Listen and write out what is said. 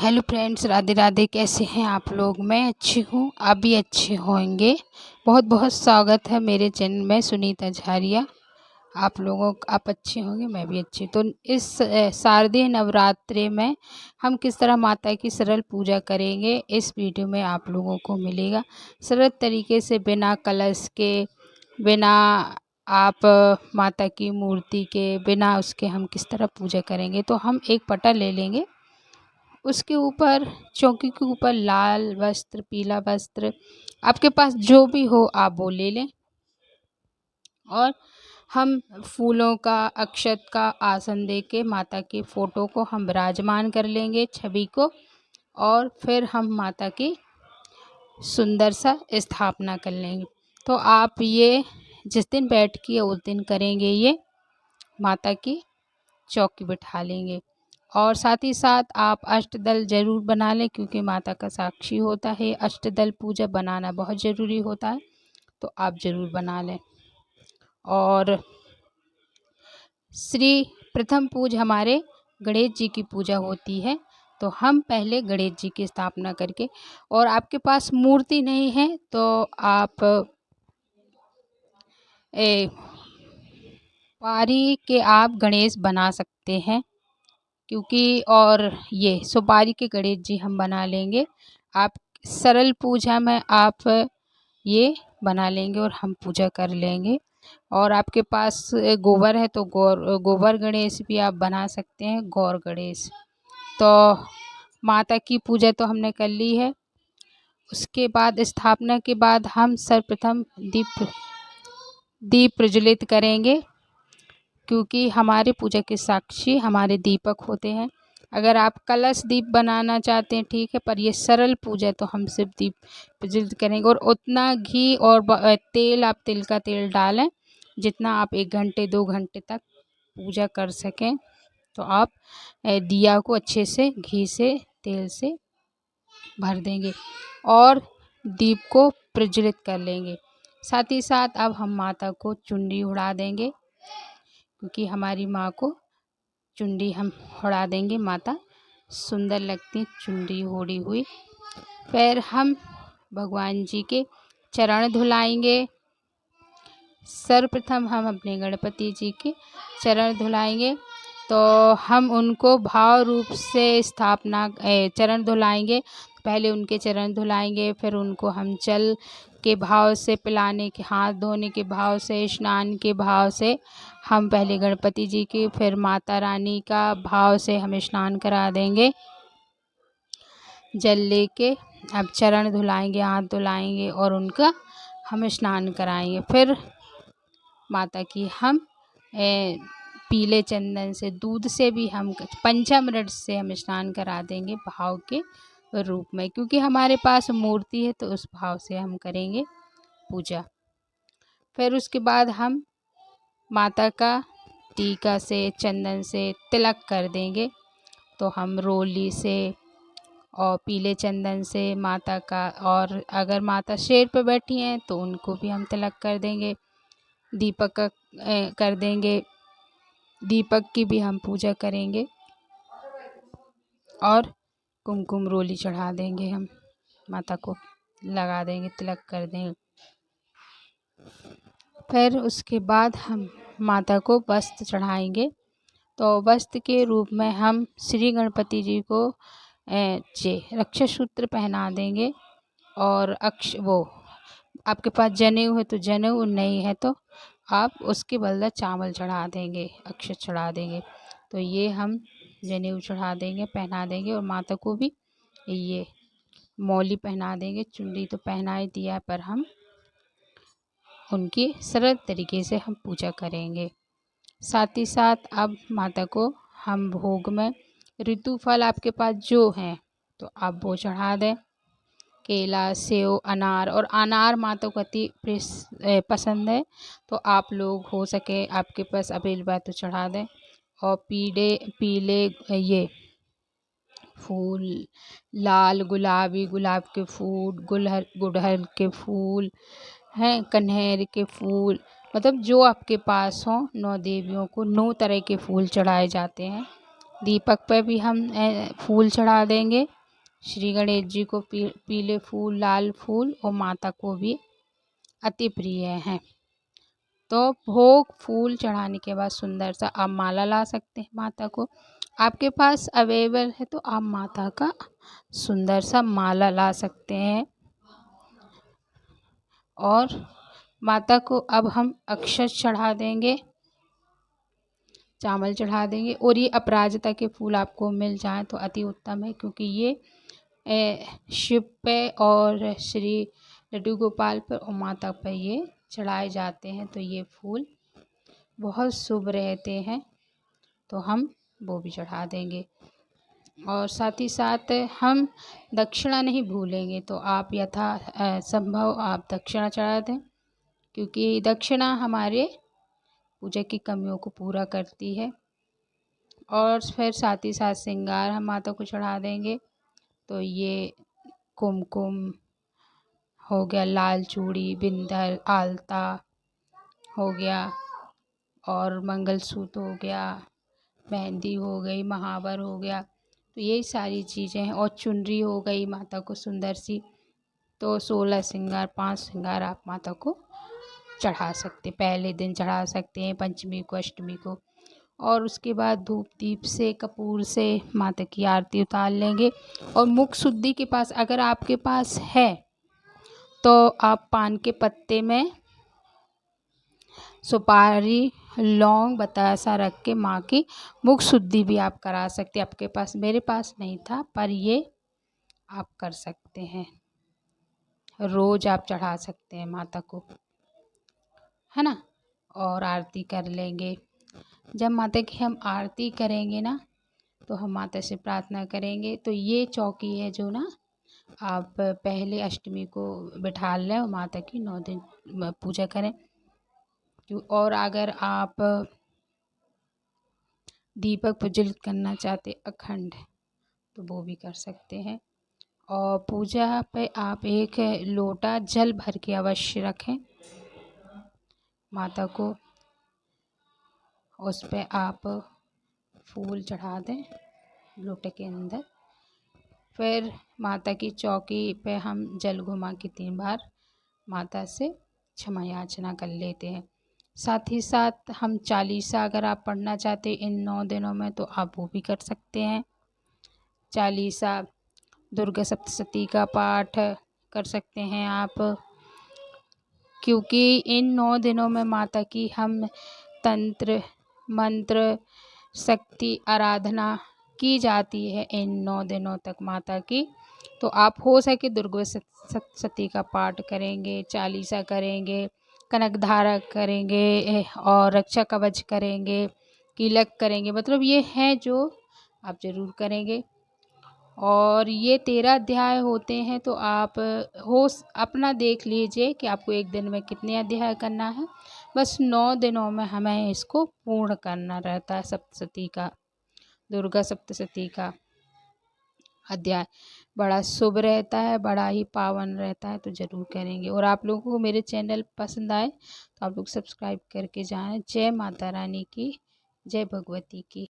Hello friends, Radhe Radhe. कैसे हैं आप लोग? मैं अच्छी हूँ, आप भी अच्छे होंगे। बहुत बहुत स्वागत है मेरे चैनल में, सुनीता झारिया। आप अच्छे होंगे, मैं भी अच्छी। तो इस शारदीय नवरात्रि में हम किस तरह माता की सरल पूजा करेंगे, इस वीडियो में आप लोगों को मिलेगा। सरल तरीके से, बिना कलश के, बिना आप माता की मूर्ति के, बिना उसके हम किस तरह पूजा करेंगे। तो हम एक पटा ले लेंगे, उसके ऊपर, चौकी के ऊपर लाल वस्त्र, पीला वस्त्र, आपके पास जो भी हो आप वो ले लें। और हम फूलों का, अक्षत का आसन दे के माता की फ़ोटो को हम विराजमान कर लेंगे, छवि को। और फिर हम माता की सुंदर सा स्थापना कर लेंगे। तो आप ये जिस दिन बैठ की है उस दिन करेंगे, ये माता की चौकी बिठा लेंगे। और साथ ही साथ आप अष्टदल ज़रूर बना लें, क्योंकि माता का साक्षी होता है, अष्टदल पूजा बनाना बहुत ज़रूरी होता है, तो आप ज़रूर बना लें। और श्री प्रथम पूज हमारे गणेश जी की पूजा होती है, तो हम पहले गणेश जी की स्थापना करके, और आपके पास मूर्ति नहीं है तो आप सुपारी के आप गणेश बना सकते हैं, क्योंकि और ये सुपारी के गणेश जी हम बना लेंगे। आप सरल पूजा में आप ये बना लेंगे और हम पूजा कर लेंगे। और आपके पास गोबर है तो गोबर गणेश भी आप बना सकते हैं, गौर गणेश। तो माता की पूजा तो हमने कर ली है। उसके बाद स्थापना के बाद हम सर्वप्रथम दीप प्रज्वलित करेंगे, क्योंकि हमारे पूजा के साक्षी हमारे दीपक होते हैं। अगर आप कलश दीप बनाना चाहते हैं ठीक है, पर ये सरल पूजा तो हम सिर्फ दीप प्रज्वलित करेंगे। और उतना घी और तेल, आप तिल का तेल डालें जितना आप 1 घंटे 2 घंटे तक पूजा कर सकें। तो आप दिया को अच्छे से घी से, तेल से भर देंगे और दीप को प्रज्वलित कर लेंगे। साथ ही साथ अब हम माता को चुनरी उड़ा देंगे, क्योंकि हमारी माँ को चुनरी हम उड़ा देंगे। माता सुंदर लगती चुनरी ओढ़ी हुई। फिर हम भगवान जी के चरण धुलाएंगे। सर्वप्रथम हम अपने गणपति जी के चरण धुलाएंगे, तो हम उनको भाव रूप से चरण धुलाएंगे। पहले उनके चरण धुलाएंगे, फिर उनको हम जल के भाव से, पिलाने के, हाथ धोने के भाव से, स्नान के भाव से हम पहले गणपति जी की, फिर माता रानी का भाव से हम स्नान करा देंगे। जल लेके अब चरण धुलाएंगे, हाथ धुलाएंगे और उनका हम स्नान कराएंगे। फिर माता की हम पीले चंदन से, दूध से भी हम पंचामृत से हम स्नान करा देंगे भाव के रूप में, क्योंकि हमारे पास मूर्ति है तो उस भाव से हम करेंगे पूजा। फिर उसके बाद हम माता का टीका से, चंदन से तिलक कर देंगे। तो हम रोली से और पीले चंदन से माता का, और अगर माता शेर पे बैठी हैं तो उनको भी हम तिलक कर देंगे। दीपक कर देंगे, दीपक की भी हम पूजा करेंगे। और कुमकुम रोली चढ़ा देंगे, हम माता को लगा देंगे, तिलक कर देंगे। फिर उसके बाद हम माता को वस्त्र चढ़ाएंगे। तो वस्त्र के रूप में हम श्री गणपति जी को रक्षा सूत्र पहना देंगे। और वो आपके पास जनेऊ है तो जनेऊ, नहीं है तो आप उसके बदले चावल चढ़ा देंगे, अक्षत चढ़ा देंगे। तो ये हम जनेऊ चढ़ा देंगे, पहना देंगे। और माता को भी ये मौली पहना देंगे। चुनरी तो पहना ही दिया, पर हम उनकी सरल तरीके से हम पूजा करेंगे। साथ ही साथ अब माता को हम भोग में ऋतु फल आपके पास जो हैं तो आप वो चढ़ा दें। केला, सेव, अनार। और अनार माता को अति पसंद है, तो आप लोग हो सके आपके पास अवेलेबल है तो चढ़ा दें। और पीले ये फूल, लाल गुलाबी, गुलाब के फूल, गुड़हल के फूल हैं, कन्हेर के फूल, मतलब जो आपके पास हो। 9 देवियों को 9 तरह के फूल चढ़ाए जाते हैं, दीपक पे भी हम फूल चढ़ा देंगे। श्री गणेश जी को पीले फूल, लाल फूल और माता को भी अति प्रिय हैं। तो भोग फूल चढ़ाने के बाद सुंदर सा आप माला ला सकते हैं माता को। आपके पास अवेलेबल है तो आप माता का सुंदर सा माला ला सकते हैं। और माता को अब हम अक्षत चढ़ा देंगे, चावल चढ़ा देंगे। और ये अपराजिता के फूल आपको मिल जाए तो अति उत्तम है, क्योंकि ये शिव पे और श्री लड्डू गोपाल पर और माता पर ये चढ़ाए जाते हैं। तो ये फूल बहुत शुभ रहते हैं, तो हम वो भी चढ़ा देंगे। और साथ ही साथ हम दक्षिणा नहीं भूलेंगे, तो आप यथा संभव आप दक्षिणा चढ़ा दें, क्योंकि दक्षिणा हमारे पूजा की कमियों को पूरा करती है। और फिर साथ ही साथ श्रृंगार हम माता को चढ़ा देंगे। तो ये कुमकुम हो गया, लाल चूड़ी, बिंदल, आलता हो गया, और मंगलसूत्र हो गया, मेहंदी हो गई, महावर हो गया, तो यही सारी चीज़ें हैं। और चुनरी हो गई माता को सुंदर सी। तो 16 श्रृंगार, 5 श्रृंगार आप माता को चढ़ा सकते, पहले दिन चढ़ा सकते हैं, पंचमी को, अष्टमी को। और उसके बाद धूप दीप से, कपूर से माता की आरती उतार लेंगे। और मुख शुद्धि के पास अगर आपके पास है तो आप पान के पत्ते में सुपारी, लौंग, बतासा रख के माँ की मुख शुद्धि भी आप करा सकते हैं। आपके पास, मेरे पास नहीं था, पर ये आप कर सकते हैं। रोज़ आप चढ़ा सकते हैं माता को, है ना। और आरती कर लेंगे। जब माता की हम आरती करेंगे ना, तो हम माता से प्रार्थना करेंगे। तो ये चौकी है जो ना आप पहले अष्टमी को बिठा लें और माता की 9 दिन पूजा करें। और अगर आप दीपक प्रज्वलित करना चाहते अखंड, तो वो भी कर सकते हैं। और पूजा पे आप एक लोटा जल भर के अवश्य रखें माता को। उस पे आप फूल चढ़ा दें लोटे के अंदर। फिर माता की चौकी पे हम जल घुमा के 3 बार माता से क्षमा याचना कर लेते हैं। साथ ही साथ हम चालीसा अगर आप पढ़ना चाहते हैं इन 9 दिनों में, तो आप वो भी कर सकते हैं। चालीसा, दुर्गा सप्तशती का पाठ कर सकते हैं आप, क्योंकि इन 9 दिनों में माता की हम तंत्र, मंत्र, शक्ति आराधना की जाती है इन 9 दिनों तक माता की। तो आप हो सके दुर्गा सप्तशती का पाठ करेंगे, चालीसा करेंगे, कनक धारा करेंगे, और रक्षा कवच करेंगे, कीलक करेंगे। मतलब ये है जो आप ज़रूर करेंगे। और ये 13 अध्याय होते हैं, तो आप अपना देख लीजिए कि आपको एक दिन में कितने अध्याय करना है। बस 9 दिनों में हमें इसको पूर्ण करना रहता है। सप्तशती का, दुर्गा सप्तशती का अध्याय बड़ा शुभ रहता है, बड़ा ही पावन रहता है, तो ज़रूर करेंगे। और आप लोगों को मेरे चैनल पसंद आए तो आप लोग सब्सक्राइब करके जाएं। जय माता रानी की, जय भगवती की।